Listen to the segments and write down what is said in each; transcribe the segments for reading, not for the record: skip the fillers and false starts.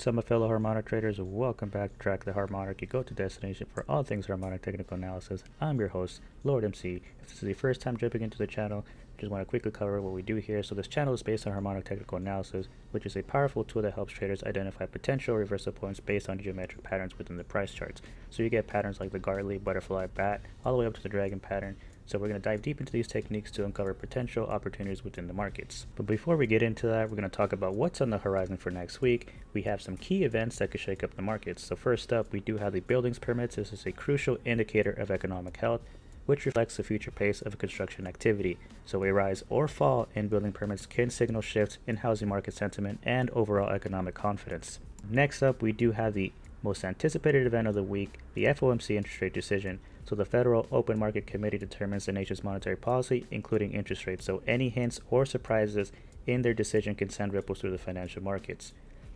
What's up, my fellow harmonic traders? Welcome back to Track the Harmonic, your go-to destination for all things harmonic technical analysis. I'm your host, Lord MC. If this is the first time jumping into the channel, I just want to quickly cover what we do here. So this channel is based on harmonic technical analysis, which is a powerful tool that helps traders identify potential reversal points based on geometric patterns within the price charts. So you get patterns like the Gartley, butterfly, bat, all the way up to the dragon pattern. So we're going to dive deep into these techniques to uncover potential opportunities within the markets. But before we get into that, we're going to talk about what's on the horizon for next week. We have some key events that could shake up the markets. So first up, we do have the buildings permits. This is a crucial indicator of economic health, which reflects the future pace of construction activity. So a rise or fall in building permits can signal shifts in housing market sentiment and overall economic confidence. Next up, we do have the most anticipated event of the week, the FOMC interest rate decision. So the Federal Open Market Committee determines the nation's monetary policy, including interest rates. So any hints or surprises in their decision can send ripples through the financial markets.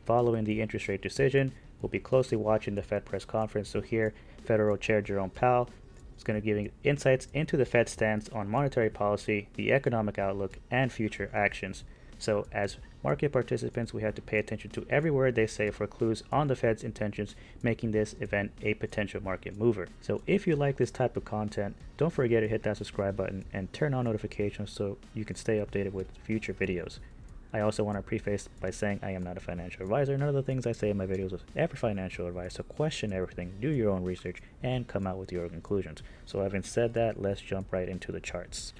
Following the interest rate decision, we'll be closely watching the Fed press conference. So here, Federal Chair Jerome Powell is going to give insights into the Fed's stance on monetary policy, the economic outlook, and future actions. So as market participants, we have to pay attention to every word they say for clues on the Fed's intentions, making this event a potential market mover. So if you like this type of content, don't forget to hit that subscribe button and turn on notifications so you can stay updated with future videos. I also want to preface by saying I am not a financial advisor. None of the things I say in my videos is ever financial advice, so question everything, do your own research, and come out with your own conclusions. So having said that, let's jump right into the charts.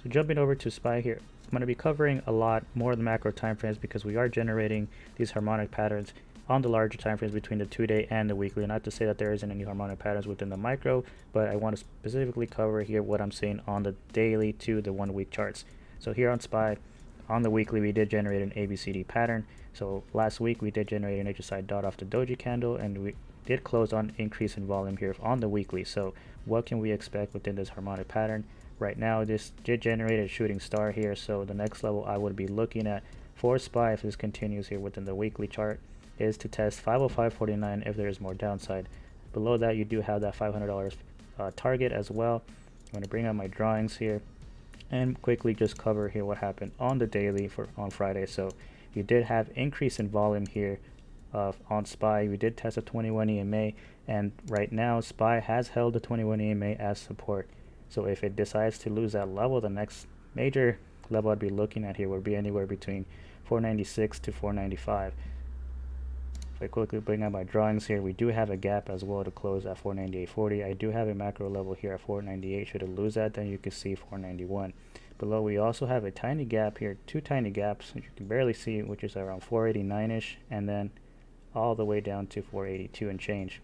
So jumping over to SPY here, I'm going to be covering a lot more of the macro timeframes because we are generating these harmonic patterns on the larger timeframes between the 2-day and the weekly. Not to say that there isn't any harmonic patterns within the micro, but I want to specifically cover here what I'm seeing on the daily to the 1 week charts. So here on SPY, on the weekly, we did generate an ABCD pattern. So last week we did generate an HSI dot off the doji candle, and we did close on increase in volume here on the weekly. So what can we expect within this harmonic pattern? Right now, this did generate a shooting star here. So the next level I would be looking at for SPY, if this continues here within the weekly chart, is to test 505.49 if there is more downside. Below that, you do have that $500 target as well. I'm going to bring up my drawings here and quickly just cover here what happened on the daily on Friday. So you did have increase in volume here on SPY. We did test a 21 EMA, and right now SPY has held the 21 EMA as support. So if it decides to lose that level, the next major level I'd be looking at here would be anywhere between 496 to 495. If I quickly bring up my drawings here, we do have a gap as well to close at 498.40. I do have a macro level here at 498. Should it lose that, then you can see 491. Below, we also have a tiny gap here, two tiny gaps, which you can barely see, which is around 489-ish, and then all the way down to 482 and change.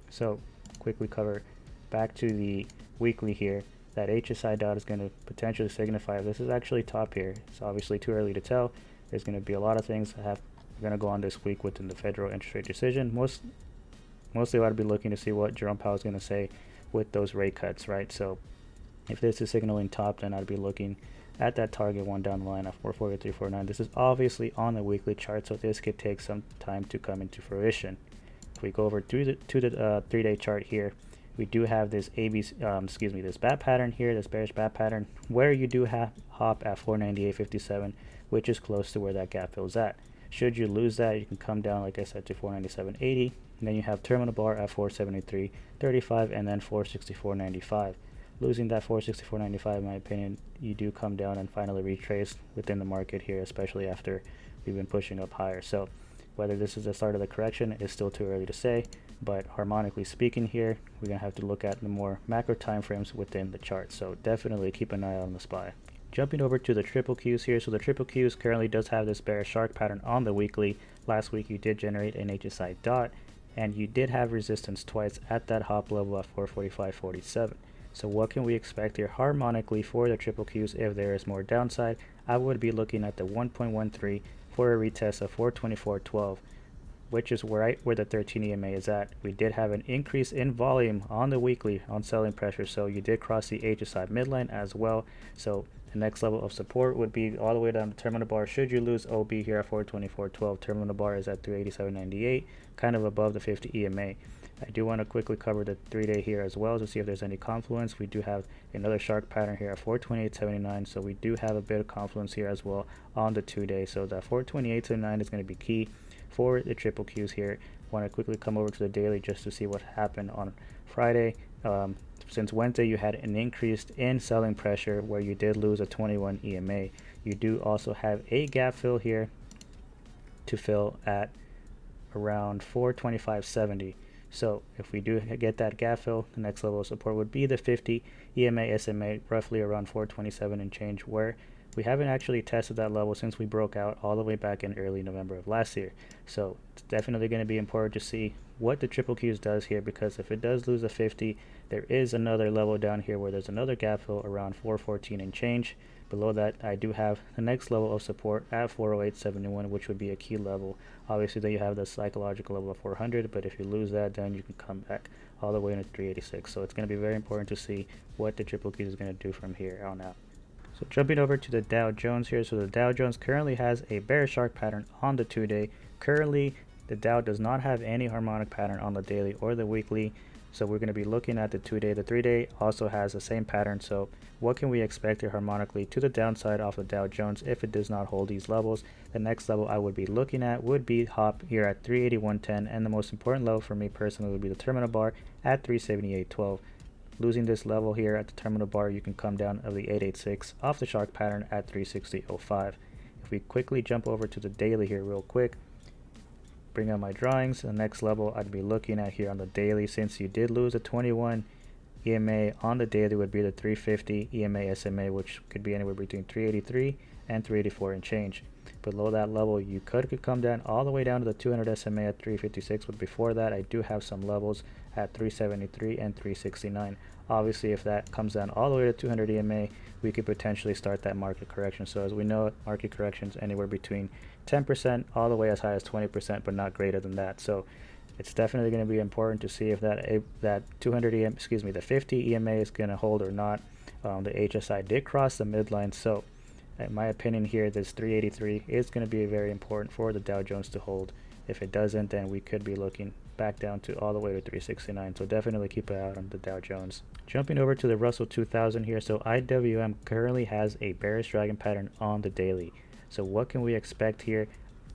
So quickly cover back to the weekly here. That HSI dot is going to potentially signify if this is actually top here. It's obviously too early to tell. There's going to be a lot of things that are going to go on this week within the federal interest rate decision. Mostly I'd be looking to see what Jerome Powell is going to say with those rate cuts, right? So if this is signaling top, then I'd be looking at that target one down the line at 443.49. This is obviously on the weekly chart, so this could take some time to come into fruition. If we go over to the 3-day chart here, we do have this this bat pattern here, this bearish bat pattern, where you do have hop at 498.57, which is close to where that gap fills at. Should you lose that, you can come down, like I said, to 497.80, and then you have terminal bar at 473.35, and then 464.95. Losing that 464.95, in my opinion, you do come down and finally retrace within the market here, especially after we've been pushing up higher. So whether this is the start of the correction is still too early to say, but harmonically speaking here, we're going to have to look at the more macro time frames within the chart. So definitely keep an eye on the SPY. Jumping over to the triple Qs here. So the triple Qs currently does have this bearish shark pattern on the weekly. Last week you did generate an HSI dot, and you did have resistance twice at that hop level at 445.47. So what can we expect here harmonically for the triple Qs if there is more downside? I would be looking at the 1.13 for a retest of 424.12, which is where the 13 EMA is at. We did have an increase in volume on the weekly on selling pressure, so you did cross the HSI midline as well. So the next level of support would be all the way down the terminal bar. Should you lose OB here at 424.12, terminal bar is at 387.98, kind of above the 50 EMA. I do want to quickly cover the 3-day here as well to see if there's any confluence. We do have another shark pattern here at 428.79, so we do have a bit of confluence here as well on the 2-day. So that 428.79 is going to be key for the triple Qs here. Want to quickly come over to the daily just to see what happened on Friday. Since Wednesday, you had an increase in selling pressure where you did lose a 21 EMA. You do also have a gap fill here to fill at around 425.70. So if we do get that gap fill, the next level of support would be the 50 EMA SMA, roughly around 427 and change, where we haven't actually tested that level since we broke out all the way back in early November of last year. So it's definitely going to be important to see what the triple Qs does here, because if it does lose a 50, there is another level down here where there's another gap fill around 414 and change. Below that, I do have the next level of support at 408.71, which would be a key level. Obviously, then you have the psychological level of 400, but if you lose that, then you can come back all the way into 386. So it's going to be very important to see what the triple Qs is going to do from here on out. So jumping over to the Dow Jones here. So the Dow Jones currently has a bearish shark pattern on the 2-day. Currently, the Dow does not have any harmonic pattern on the daily or the weekly. So we're going to be looking at the 2-day. The 3-day also has the same pattern. So what can we expect here harmonically to the downside off the Dow Jones if it does not hold these levels? The next level I would be looking at would be hop here at 381.10, and the most important level for me personally would be the terminal bar at 378.12. Losing this level here at the terminal bar, you can come down of the 886 off the shark pattern at 360.05. If we quickly jump over to the daily here real quick, bring up my drawings, the next level I'd be looking at here on the daily, since you did lose a 21 EMA on the daily, would be the 350 EMA SMA, which could be anywhere between 383 and 384 and change. Below that level, you could come down all the way down to the 200 SMA at 356, but before that, I do have some levels at 373 and 369. Obviously, if that comes down all the way to 200 EMA, we could potentially start that market correction. So as we know, market corrections anywhere between 10% all the way as high as 20%, but not greater than that. So it's definitely going to be important to see if that 200 EMA, the 50 EMA is going to hold or not. The HSI did cross the midline, so in my opinion here, this 383 is going to be very important for the Dow Jones to hold. If it doesn't, then we could be looking back down to all the way to 369. So definitely keep an eye out on the Dow Jones. Jumping over to the Russell 2000 here. So IWM currently has a bearish dragon pattern on the daily. So what can we expect here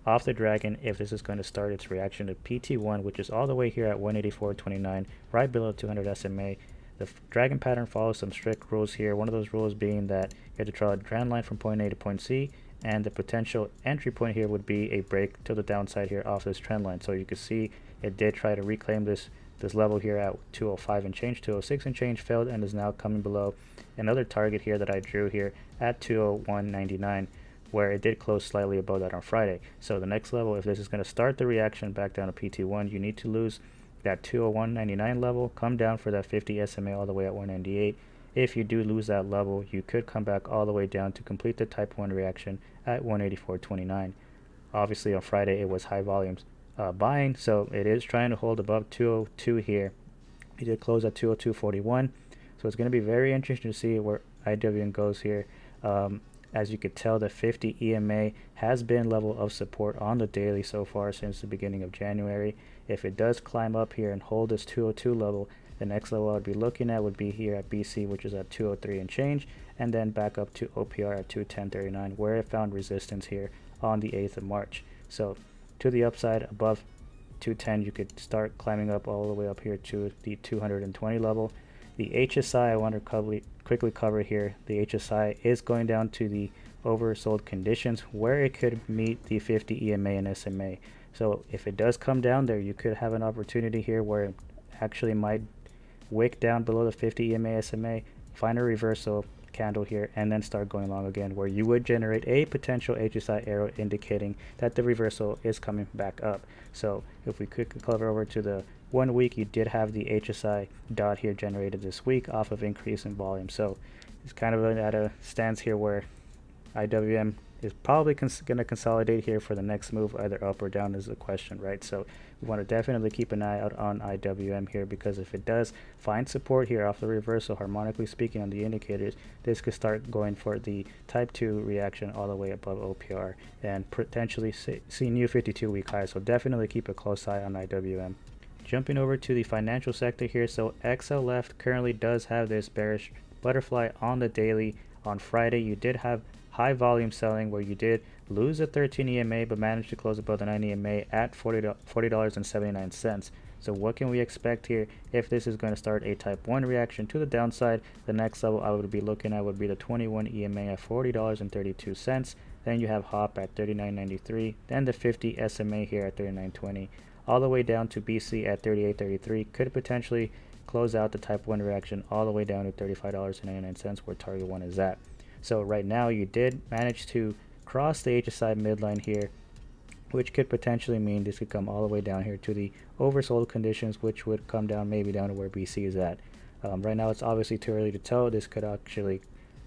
off the dragon if this is going to start its reaction to PT1, which is all the way here at 184.29, right below 200 SMA. The dragon pattern follows some strict rules here. One of those rules being that you have to draw a trend line from point A to point C, and the potential entry point here would be a break to the downside here off this trend line. So you can see it did try to reclaim this level here at 205 and change, 206 and change, failed, and is now coming below another target here that I drew here at 201.99, where it did close slightly above that on Friday. So the next level, if this is going to start the reaction back down to PT1, you need to lose that 201.99 level, come down for that 50 SMA all the way at 198. If you do lose that level, you could come back all the way down to complete the type 1 reaction at 184.29. Obviously on Friday it was high volumes buying, so it is trying to hold above 202 here. It did close at 202.41, so it's going to be very interesting to see where IWM goes here. As you could tell, the 50 EMA has been level of support on the daily so far since the beginning of January. If it does climb up here and hold this 202 level, the next level I'd be looking at would be here at BC, which is at 203 and change, and then back up to OPR at 210.39, where it found resistance here on the 8th of March. So to the upside, above 210, you could start climbing up all the way up here to the 220 level. The HSI I want to quickly cover here. The HSI is going down to the oversold conditions where it could meet the 50 EMA and SMA. So if it does come down there, you could have an opportunity here where it actually might wick down below the 50 EMA SMA, find a reversal candle here, and then start going long again, where you would generate a potential HSI arrow indicating that the reversal is coming back up. So if we quickly cover over to the 1 week, you did have the HSI dot here generated this week off of increase in volume. So it's kind of at a stance here where IWM is probably going to consolidate here for the next move, either up or down is the question, right? So we want to definitely keep an eye out on IWM here, because if it does find support here off the reversal, harmonically speaking on the indicators, this could start going for the type 2 reaction all the way above OPR and potentially see new 52-week highs. So definitely keep a close eye on IWM. Jumping over to the financial sector here, so XLF currently does have this bearish butterfly on the daily. On Friday, you did have high volume selling where you did lose a 13 EMA but managed to close above the 9 EMA at $40.79. So what can we expect here? If this is going to start a type 1 reaction to the downside, the next level I would be looking at would be the 21 EMA at $40.32. Then you have HOP at $39.93, then the 50 SMA here at $39.20, all the way down to BC at $38.33. Could potentially close out the type 1 reaction all the way down to $35.99 where target 1 is at. So right now you did manage to cross the HSI midline here, which could potentially mean this could come all the way down here to the oversold conditions, which would come down maybe down to where BC is at. Right now it's obviously too early to tell. This could actually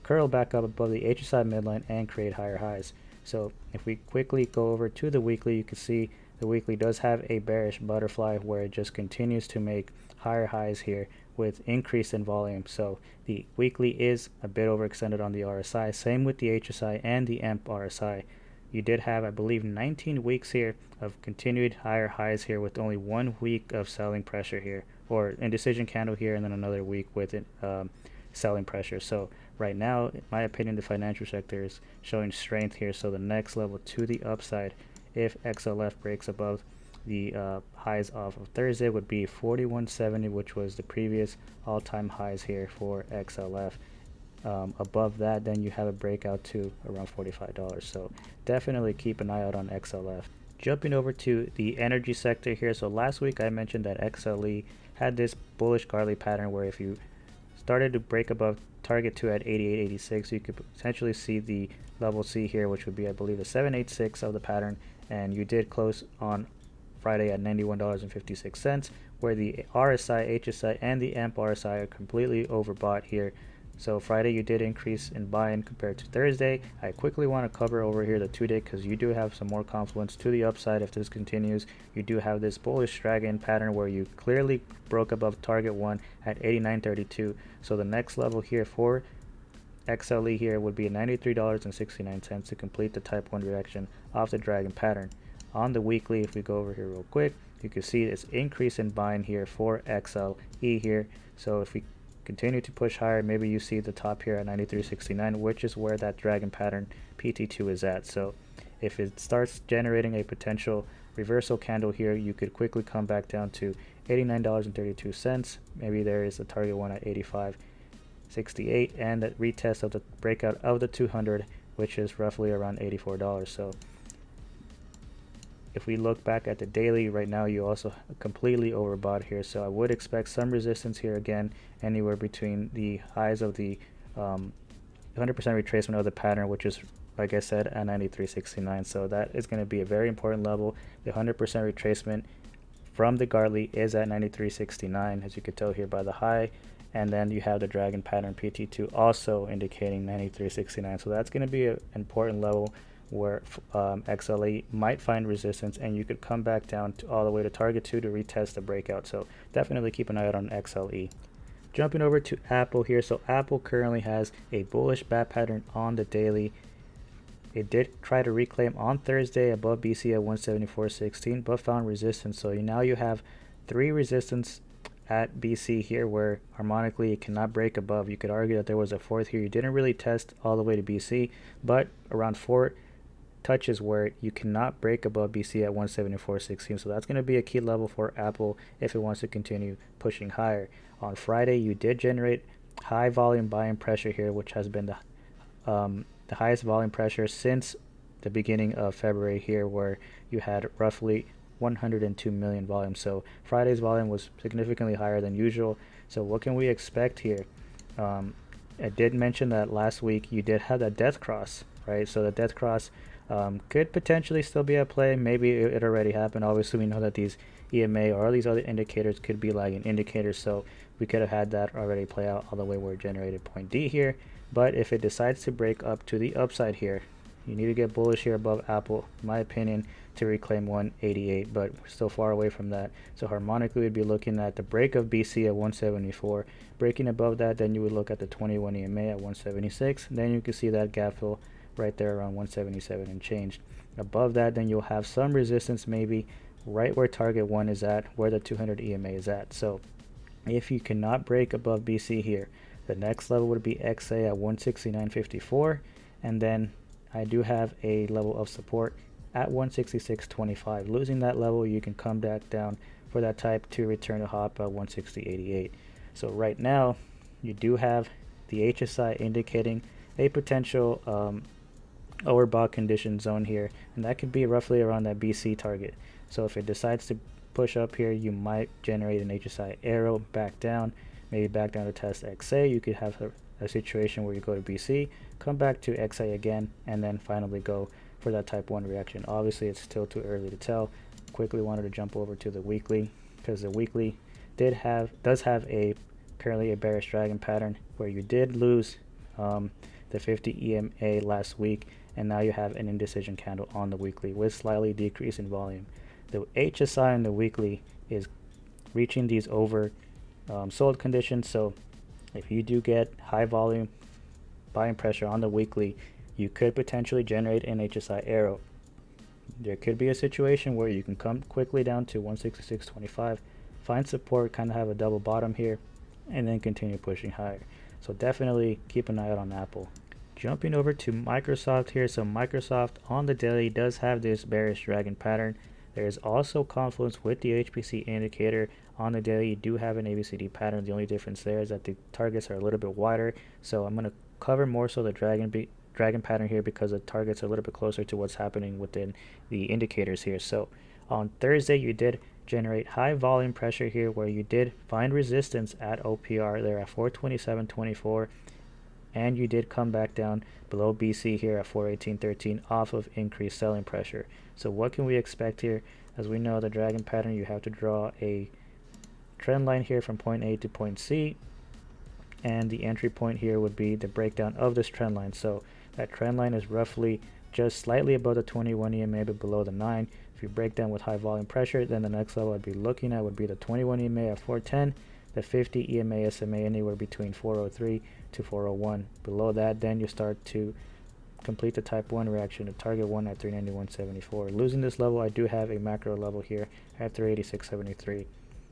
curl back up above the HSI midline and create higher highs. So if we quickly go over to the weekly, you can see the weekly does have a bearish butterfly where it just continues to make higher highs here with increase in volume. So the weekly is a bit overextended on the RSI. Same with the HSI and the EMP RSI. You did have, I believe, 19 weeks here of continued higher highs here with only 1 week of selling pressure here, or indecision candle here, and then another week with it, selling pressure. So right now, in my opinion, the financial sector is showing strength here. So the next level to the upside, if XLF breaks above the highs off of Thursday, would be 41.70, which was the previous all-time highs here for XLF. Above that, then you have a breakout to around $45. So definitely keep an eye out on XLF. Jumping over to the energy sector here. So last week I mentioned that XLE had this bullish Gartley pattern where if you started to break above target 2 at 88.86, you could potentially see the level C here, which would be, I believe, the 786 of the pattern, and you did close on Friday at $91.56, where the RSI, HSI, and the AMP RSI are completely overbought here. So Friday you did increase in buy-in compared to Thursday. I quickly want to cover over here the 2-day because you do have some more confluence to the upside if this continues. You do have this bullish dragon pattern where you clearly broke above target 1 at 89.32. So the next level here for XLE here would be $93.69 to complete the type 1 reaction off the dragon pattern. On the weekly, if we go over here real quick, you can see this increase in buying here for XLE here. So if we continue to push higher, maybe you see the top here at 93.69, which is where that dragon pattern PT2 is at. So if it starts generating a potential reversal candle here, you could quickly come back down to $89.32. Maybe there is a target one at 85.68 and that retest of the breakout of the 200, which is roughly around $84. So if we look back at the daily right now, you also completely overbought here. So I would expect some resistance here again, anywhere between the highs of the 100% retracement of the pattern, which is, like I said, at 93.69. So that is going to be a very important level. The 100% retracement from the Gartley is at 93.69, as you can tell here by the high. And then you have the dragon pattern PT2 also indicating 93.69. So that's going to be an important level where XLE might find resistance, and you could come back down to all the way to target 2 to retest the breakout. So definitely keep an eye out on XLE. Jumping over to Apple here. So Apple currently has a bullish bat pattern on the daily. It did try to reclaim on Thursday above BC at 174.16, but found resistance. So now you have 3 resistance at BC here where harmonically it cannot break above. You could argue that there was a 4th here. You didn't really test all the way to BC, but around 4 touches where you cannot break above BC at 174.16. So that's going to be a key level for Apple if it wants to continue pushing higher. On Friday, you did generate high volume buying pressure here, which has been the highest volume pressure since the beginning of February here, where you had roughly 102 million volume. So Friday's volume was significantly higher than usual. So what can we expect here? I did mention that last week you did have that death cross, right? So the death cross could potentially still be at play. Maybe it already happened. Obviously, we know that these EMA or all these other indicators could be lagging indicators, so we could have had that already play out all the way where it generated point D here. But if it decides to break up to the upside here, you need to get bullish here above Apple, in my opinion, to reclaim 188, but we're still far away from that. So harmonically, we'd be looking at the break of BC at 174. Breaking above that, then you would look at the 21 EMA at 176. Then you can see that gap fill right there around 177 and change. Above that, then you'll have some resistance maybe right where target 1 is at, where the 200 EMA is at. So if you cannot break above BC here, the next level would be XA at 169.54, and then I do have a level of support at 166.25. Losing that level, you can come back down for that type to return to hop at 160.88. So right now, you do have the HSI indicating a potential overbought condition zone here, and that could be roughly around that BC target. So if it decides to push up here, you might generate an HSI arrow back down, maybe back down to test XA. You could have a situation where you go to BC, come back to XA again, and then finally go for that type 1 reaction. Obviously, it's still too early to tell. Quickly wanted to jump over to the weekly, because the weekly does have currently a bearish dragon pattern where you did lose the 50 EMA last week, and now you have an indecision candle on the weekly with slightly decrease in volume. The HSI on the weekly is reaching these over sold conditions, so if you do get high volume buying pressure on the weekly, you could potentially generate an HSI arrow. There could be a situation where you can come quickly down to 166.25, find support, kind of have a double bottom here, and then continue pushing higher. So definitely keep an eye out on Apple. Jumping over to Microsoft here. So Microsoft on the daily does have this bearish dragon pattern. There is also confluence with the HPC indicator. On the daily, you do have an ABCD pattern. The only difference there is that the targets are a little bit wider. So I'm going to cover more so the dragon pattern here, because the targets are a little bit closer to what's happening within the indicators here. So on Thursday, you did generate high volume pressure here, where you did find resistance at OPR there at 427.24, and you did come back down below BC here at 418.13 off of increased selling pressure. So what can we expect here? As we know, the dragon pattern, you have to draw a trend line here from point A to point C, and the entry point here would be the breakdown of this trend line. So that trend line is roughly just slightly above the 21 EMA but below the 9. If you break down with high volume pressure, then the next level I'd be looking at would be the 21 EMA at 410, the 50 EMA SMA anywhere between 403 to 401. Below that, then you start to complete the type 1 reaction to target 1 at 391.74. Losing this level, I do have a macro level here at 386.73.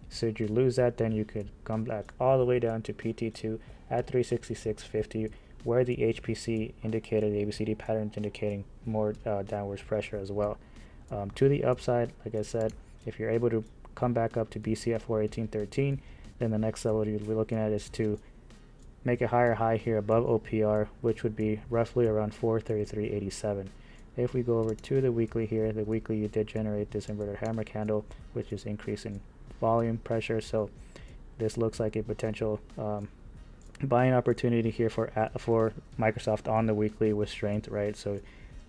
Should you lose that, then you could come back all the way down to PT2 at 366.50, where the HPC indicated the ABCD patterns indicating more downwards pressure as well. To the upside, like I said, if you're able to come back up to BC at 418.13, then the next level you'll be looking at is to make a higher high here above OPR, which would be roughly around 433.87. If we go over to the weekly here, the weekly you did generate this inverted hammer candle, which is increasing volume pressure. So this looks like a potential buying opportunity here for Microsoft on the weekly with strength, right? So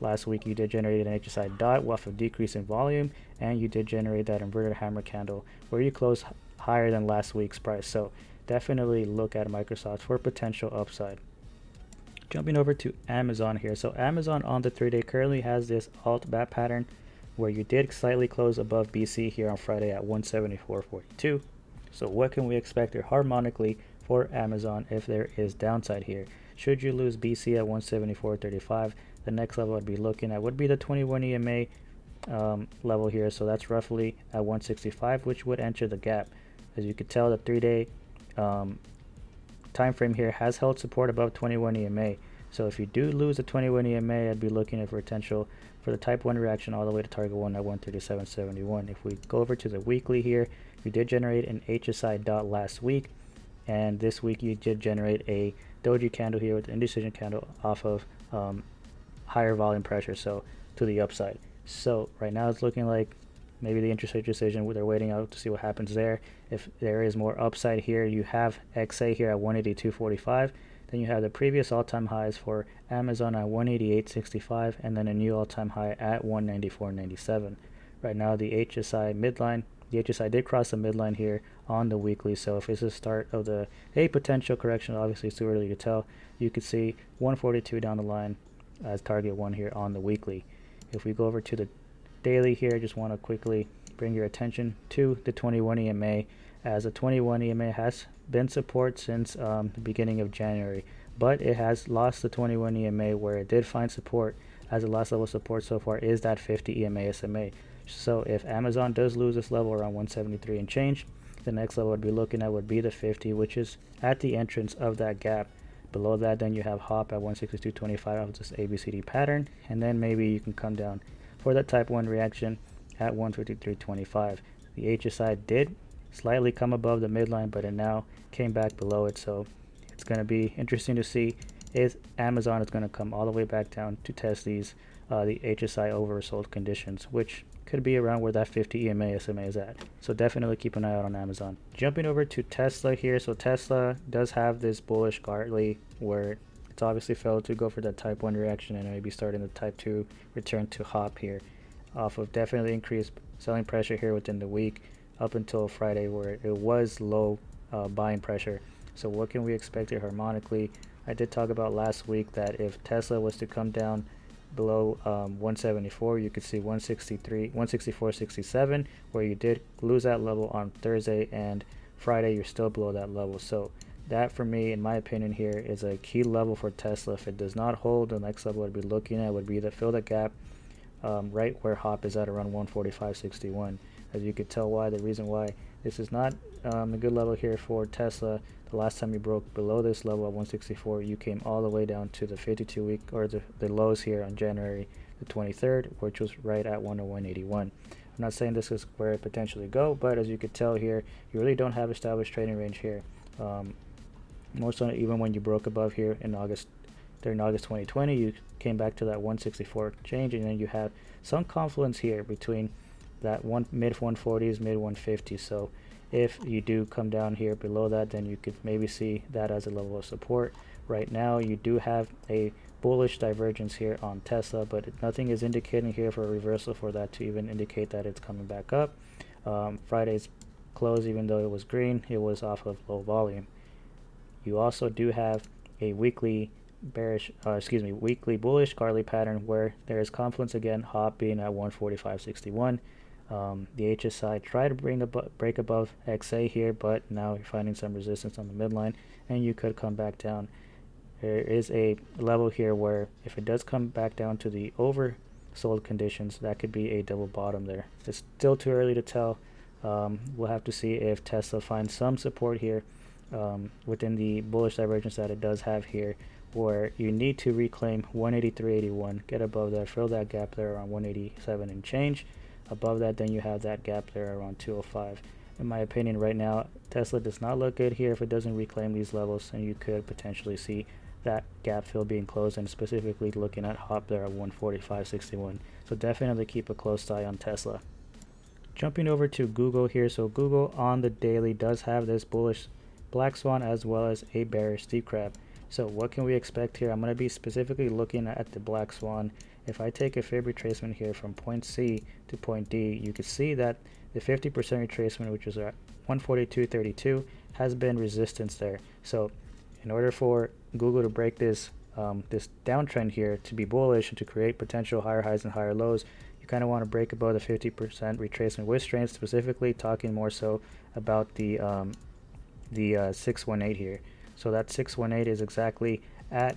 last week you did generate an HSI dot off of decrease in volume, and you did generate that inverted hammer candle where you closed higher than last week's price. So definitely look at Microsoft for potential upside. Jumping over to Amazon here. So Amazon on the 3-day currently has this alt bat pattern where you did slightly close above BC here on Friday at 174.42. So what can we expect here harmonically for Amazon if there is downside here? Should you lose BC at 174.35, the next level I'd be looking at would be the 21 EMA level here. So that's roughly at 165, which would enter the gap. As you could tell, the 3-day time frame here has held support above 21 EMA. So if you do lose the 21 EMA, I'd be looking at potential for the type 1 reaction all the way to target 1 at 137.71. If we go over to the weekly here, you did generate an HSI dot last week, and this week you did generate a doji candle here with an indecision candle off of higher volume pressure, so to the upside. So right now it's looking like maybe the interest rate decision, they're waiting out to see what happens there. If there is more upside here, you have XA here at 182.45. Then you have the previous all-time highs for Amazon at 188.65, and then a new all-time high at 194.97. Right now the HSI midline, the HSI did cross the midline here on the weekly. So if it's the start of a potential correction, obviously it's too early to tell, you could see 142 down the line as target 1 here on the weekly. If we go over to the daily here, I just want to quickly bring your attention to the 21 EMA, as the 21 EMA has been support since the beginning of January, but it has lost the 21 EMA where it did find support. As the last level of support so far is that 50 EMA SMA. So if Amazon does lose this level around 173 and change, the next level I'd be looking at would be the 50, which is at the entrance of that gap. Below that, then you have hop at 162.25 off this ABCD pattern, and then maybe you can come down for that type 1 reaction at 153.25. The HSI did slightly come above the midline, but it now came back below it, so it's going to be interesting to see if Amazon is going to come all the way back down to test these the HSI oversold conditions, which could be around where that 50 EMA SMA is at. So definitely keep an eye out on Amazon. Jumping over to Tesla here. So Tesla does have this bullish Gartley where it's obviously failed to go for that type 1 reaction and maybe starting the type 2 return to hop here off of definitely increased selling pressure here within the week up until Friday where it was low buying pressure. So what can we expect here harmonically? I did talk about last week that if Tesla was to come down below 174, you could see 164.67, where you did lose that level on Thursday, and Friday you're still below that level. So that, for me, in my opinion, here is a key level for Tesla. If it does not hold, the next level I'd be looking at would be to fill the gap right where hop is at around 145.61. As you could tell why, the reason why this is not a good level here for Tesla. The last time you broke below this level at 164, you came all the way down to the 52-week or the lows here on January the 23rd, which was right at 101.81. I'm not saying this is where it potentially go, but as you could tell here, you really don't have established trading range here. More so, even when you broke above here in August, during August 2020, you came back to that 164 change, and then you have some confluence here between that mid 140s, mid 150s. So if you do come down here below that, then you could maybe see that as a level of support. Right now you do have a bullish divergence here on Tesla, but nothing is indicating here for a reversal for that to even indicate that it's coming back up. Friday's close, even though it was green, it was off of low volume. You also do have a weekly weekly bullish Gartley pattern where there is confluence again, hop being at 145.61. The HSI tried to break above XA here, but now you're finding some resistance on the midline, and you could come back down. There is a level here where if it does come back down to the oversold conditions, that could be a double bottom there. It's still too early to tell. We'll have to see if Tesla finds some support here within the bullish divergence that it does have here, where you need to reclaim 183.81, get above that, fill that gap there around 187 and change. Above that, then you have that gap there around 205. In my opinion, right now, Tesla does not look good here if it doesn't reclaim these levels, and you could potentially see that gap fill being closed, and specifically looking at hop there at 145.61. So definitely keep a close eye on Tesla. Jumping over to Google here. So Google on the daily does have this bullish black swan as well as a bearish steep crab. So what can we expect here? I'm going to be specifically looking at the black swan. If I take a fib retracement here from point C to point D, you can see that the 50% retracement, which is at 142.32, has been resistance there. So in order for Google to break this this downtrend here to be bullish and to create potential higher highs and higher lows, you kind of want to break above the 50% retracement with strength, specifically talking more so about the 618 here. So that 618 is exactly at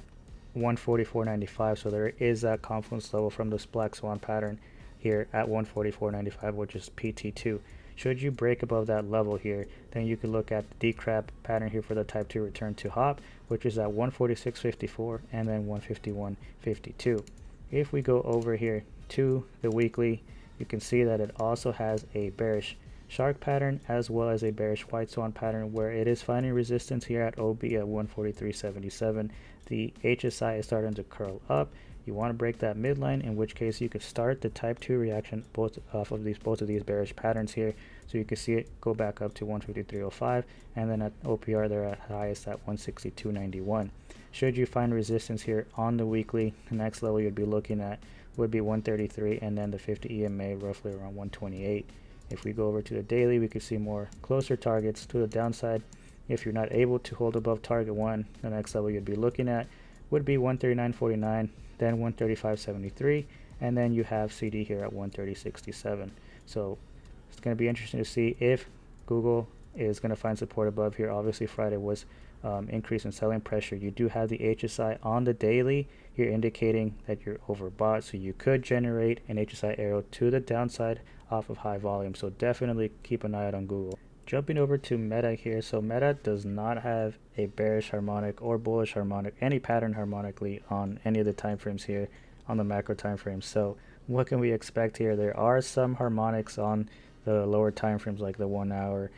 144.95, so there is that confluence level from this black swan pattern here at 144.95, which is PT2. Should you break above that level here, then you could look at the D-crab pattern here for the type 2 return to hop, which is at 146.54 and then 151.52. If we go over here to the weekly, you can see that it also has a bearish shark pattern as well as a bearish white swan pattern, where it is finding resistance here at OB at 143.77. The HSI is starting to curl up. You want to break that midline, in which case you could start the type 2 reaction both of these bearish patterns here. So you can see it go back up to 153.05, and then at OPR they're at highest at 162.91. Should you find resistance here on the weekly, the next level you'd be looking at would be 133, and then the 50 EMA roughly around 128. If we go over to the daily, we could see more closer targets to the downside. If you're not able to hold above target 1, the next level you'd be looking at would be 139.49, then 135.73, and then you have CD here at 130.67. So it's going to be interesting to see if Google is going to find support above here. Obviously Friday was increase in selling pressure. You do have the HSI on the daily here indicating that you're overbought, so you could generate an HSI arrow to the downside off of high volume. So definitely keep an eye out on Google. Jumping over to Meta here, so Meta does not have a bearish harmonic or bullish harmonic, any pattern harmonically on any of the time frames here on the macro time frames. So what can we expect here? There are some harmonics on the lower time frames like the 1 hour,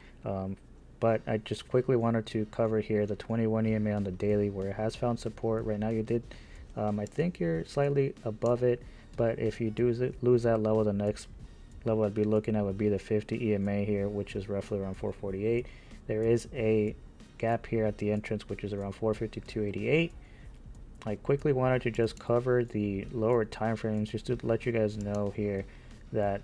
but I just quickly wanted to cover here the 21 EMA on the daily where it has found support. Right now you did, I think you're slightly above it, but if you do lose that level, the next level I'd be looking at would be the 50 EMA here, which is roughly around 448. There is a gap here at the entrance, which is around 452.88. I quickly wanted to just cover the lower time frames just to let you guys know here that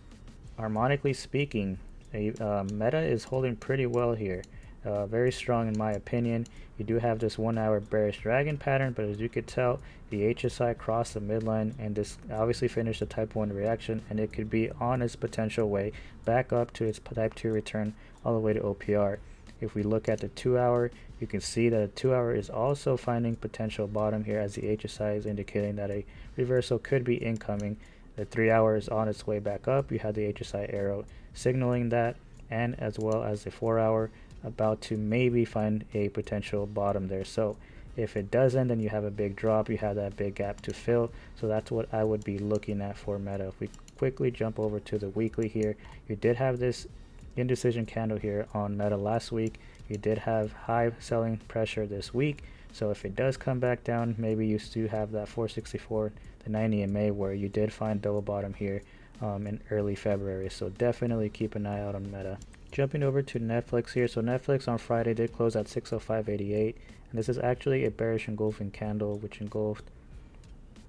harmonically speaking, Meta is holding pretty well here. Very strong in my opinion. You do have this 1 hour bearish dragon pattern, but as you could tell, the HSI crossed the midline and this obviously finished the type 1 reaction, and it could be on its potential way back up to its type 2 return all the way to OPR. If we look at the 2 hour, you can see that a 2 hour is also finding potential bottom here as the HSI is indicating that a reversal could be incoming. The 3 hour is on its way back up. You have the HSI arrow signaling that, and as well as the 4 hour about to maybe find a potential bottom there. So if it doesn't, then you have a big drop, you have that big gap to fill. So that's what I would be looking at for Meta. If we quickly jump over to the weekly here, you did have this indecision candle here on Meta last week. You did have high selling pressure this week, so if it does come back down, maybe you still have that 464, the 90 EMA where you did find double bottom here in early February. So definitely keep an eye out on Meta. Jumping over to Netflix here, so Netflix on Friday did close at 605.88, and this is actually a bearish engulfing candle which engulfed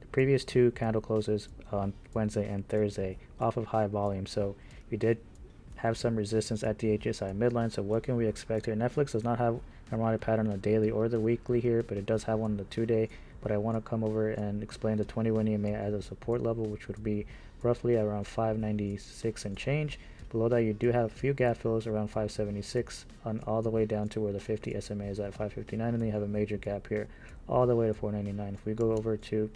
the previous two candle closes on Wednesday and Thursday off of high volume. So you did have some resistance at the HSI midline. So what can we expect here? Netflix does not have a harmonic pattern on the daily or the weekly here, but it does have one on the 2-day. But I want to come over and explain the 21 EMA as a support level, which would be roughly around 596 and change. Below that, you do have a few gap fills around 576 on all the way down to where the 50 SMA is at 559, and then you have a major gap here all the way to 499. If we go over to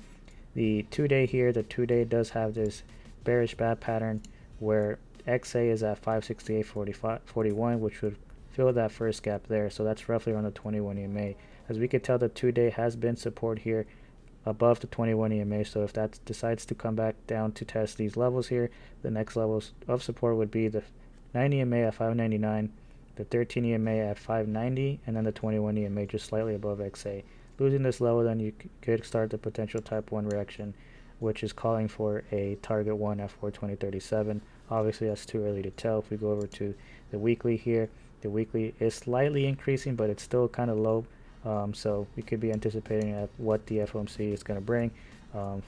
the 2-day here, the 2-day does have this bearish bad pattern where XA is at 568.41, which would fill that first gap there. So that's roughly around the 21 EMA. As we could tell, the 2-day has been support here above the 21 EMA. So if that decides to come back down to test these levels here, the next levels of support would be the 9 EMA at 599, the 13 EMA at 590, and then the 21 EMA just slightly above XA. Losing this level, then you could start the potential type 1 reaction, which is calling for a target 1 at 420.37. Obviously that's too early to tell. If we go over to the weekly here, the weekly is slightly increasing, but it's still kind of low. So we could be anticipating at what the FOMC is going to bring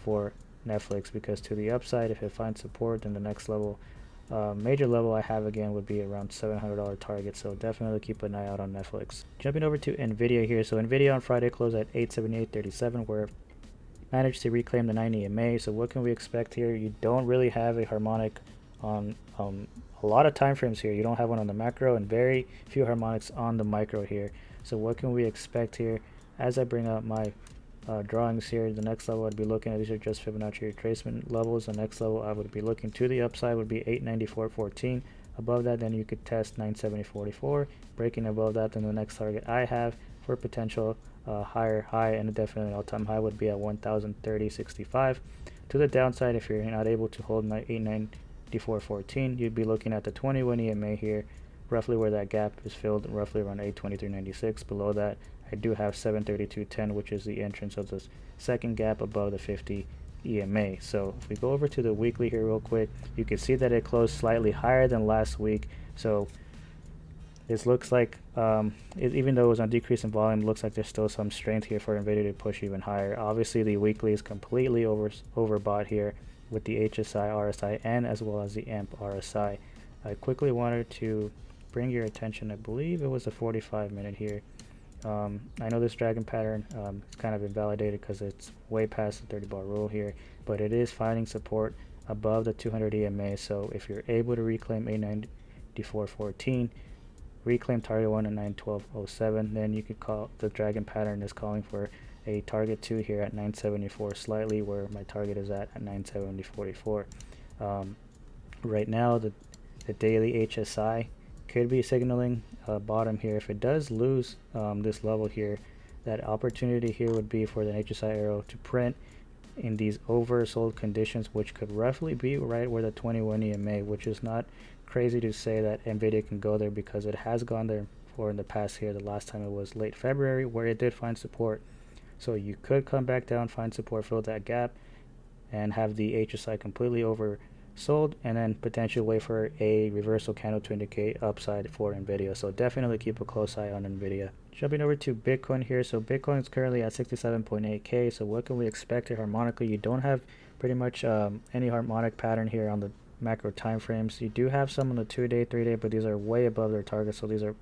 for Netflix, because to the upside, if it finds support, then the next level, major level I have again would be around $700 target. So definitely keep an eye out on Netflix. Jumping over to NVDA here. So NVDA on Friday closed at 878.37, where managed to reclaim the 90 EMA. So what can we expect here? You don't really have a harmonic on a lot of time frames here. You don't have one on the macro and very few harmonics on the micro here. So what can we expect here? As I bring up my drawings here, the next level I'd be looking at, these are just Fibonacci retracement levels. The next level I would be looking to the upside would be 894.14. Above that, then you could test 970.44. Breaking above that, then the next target I have for potential higher high and definitely all-time high would be at 1030.65. To the downside, if you're not able to hold my 894.14, you'd be looking at the 21 EMA here, roughly where that gap is filled, roughly around 823.96. Below that, I do have 732.10, which is the entrance of this second gap above the 50 EMA. So if we go over to the weekly here real quick, you can see that it closed slightly higher than last week. So this looks like, even though it was on decrease in volume, looks like there's still some strength here for NVIDIA to push even higher. Obviously, the weekly is completely overbought here with the HSI, RSI, and as well as the AMP RSI. I quickly wanted to bring your attention, I believe it was a 45-minute here. I know this dragon pattern is kind of invalidated because it's way past the 30-bar rule here, but it is finding support above the 200 EMA. So if you're able to reclaim 894.14, reclaim target 1 at 912.07, then you could call the dragon pattern is calling for a target 2 here at 974 slightly, where my target is at 970.44. Right now the daily HSI could be signaling a bottom here. If it does lose this level here, that opportunity here would be for the HSI arrow to print in these oversold conditions, which could roughly be right where the 21 EMA, which is not crazy to say that NVIDIA can go there, because it has gone there for in the past here. The last time it was late February where it did find support. So you could come back down, find support, fill that gap, and have the HSI completely oversold, and then potentially wait for a reversal candle to indicate upside for NVIDIA. So definitely keep a close eye on NVIDIA. Jumping over to Bitcoin here. So Bitcoin is currently at 67.8K. So what can we expect here harmonically? You don't have pretty much any harmonic pattern here on the macro time frames. You do have some on the 2-day, 3-day, but these are way above their targets. So these are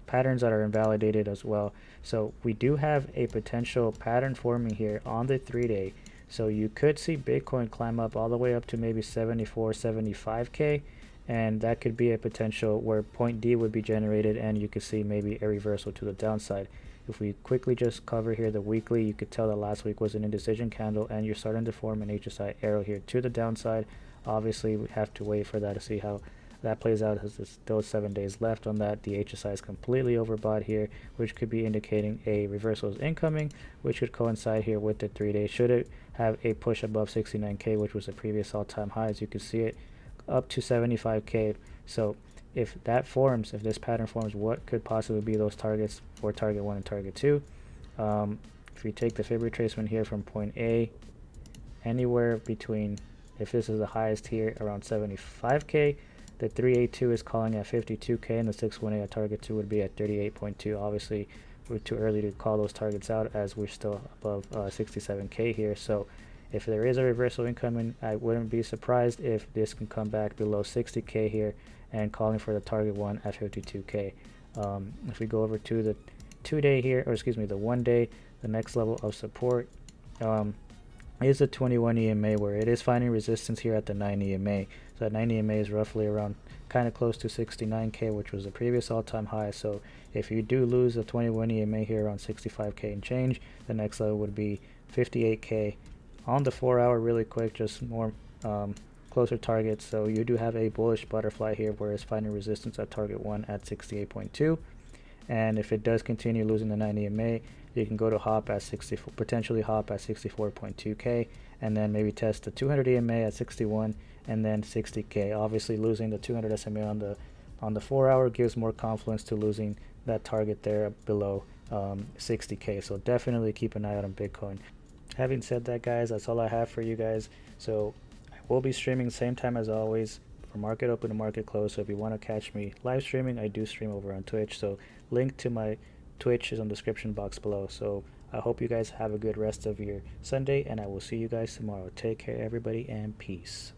patterns that are invalidated as well. So we do have a potential pattern forming here on the 3-day. So you could see Bitcoin climb up all the way up to maybe 74, 75K. And that could be a potential where point D would be generated, and you could see maybe a reversal to the downside. If we quickly just cover here the weekly, you could tell that last week was an indecision candle, and you're starting to form an HSI arrow here to the downside. Obviously, we have to wait for that to see how that plays out, as there's still 7 days left on that. The HSI is completely overbought here, which could be indicating a reversal is incoming, which could coincide here with the 3-day. Should it have a push above 69K, which was the previous all-time high, as you can see it, up to 75K. So if that forms, if this pattern forms, what could possibly be those targets for target 1 and target 2? If you take the fib retracement here from point A, anywhere between, if this is the highest here, around 75K, the 382 is calling at 52K, and the 618 at target 2 would be at 38.2. Obviously, we're too early to call those targets out, as we're still above 67K here. So if there is a reversal incoming, I wouldn't be surprised if this can come back below 60K here and calling for the target 1 at 52K. If we go over to the 2-day here, or excuse me, the 1-day, the next level of support is the 21 EMA, where it is finding resistance here at the 9 EMA. So that 9 EMA is roughly around kind of close to 69K, which was the previous all-time high. So if you do lose the 21 EMA here around 65K and change, the next level would be 58K. On the 4-hour, really quick, just more closer targets. So you do have a bullish butterfly here, where it's finding resistance at target 1 at 68.2. And if it does continue losing the 9 EMA, you can go to hop at 64, potentially hop at 64.2K, and then maybe test the 200 EMA at 61, and then 60K. Obviously, losing the 200 SMA on the 4-hour gives more confidence to losing that target there below 60K. So definitely keep an eye out on Bitcoin. Having said that, guys, that's all I have for you guys. So I will be streaming same time as always, from market open to market close. So if you want to catch me live streaming, I do stream over on Twitch. So link to my Twitch is on the description box below. So I hope you guys have a good rest of your Sunday, and I will see you guys tomorrow. Take care, everybody, and peace.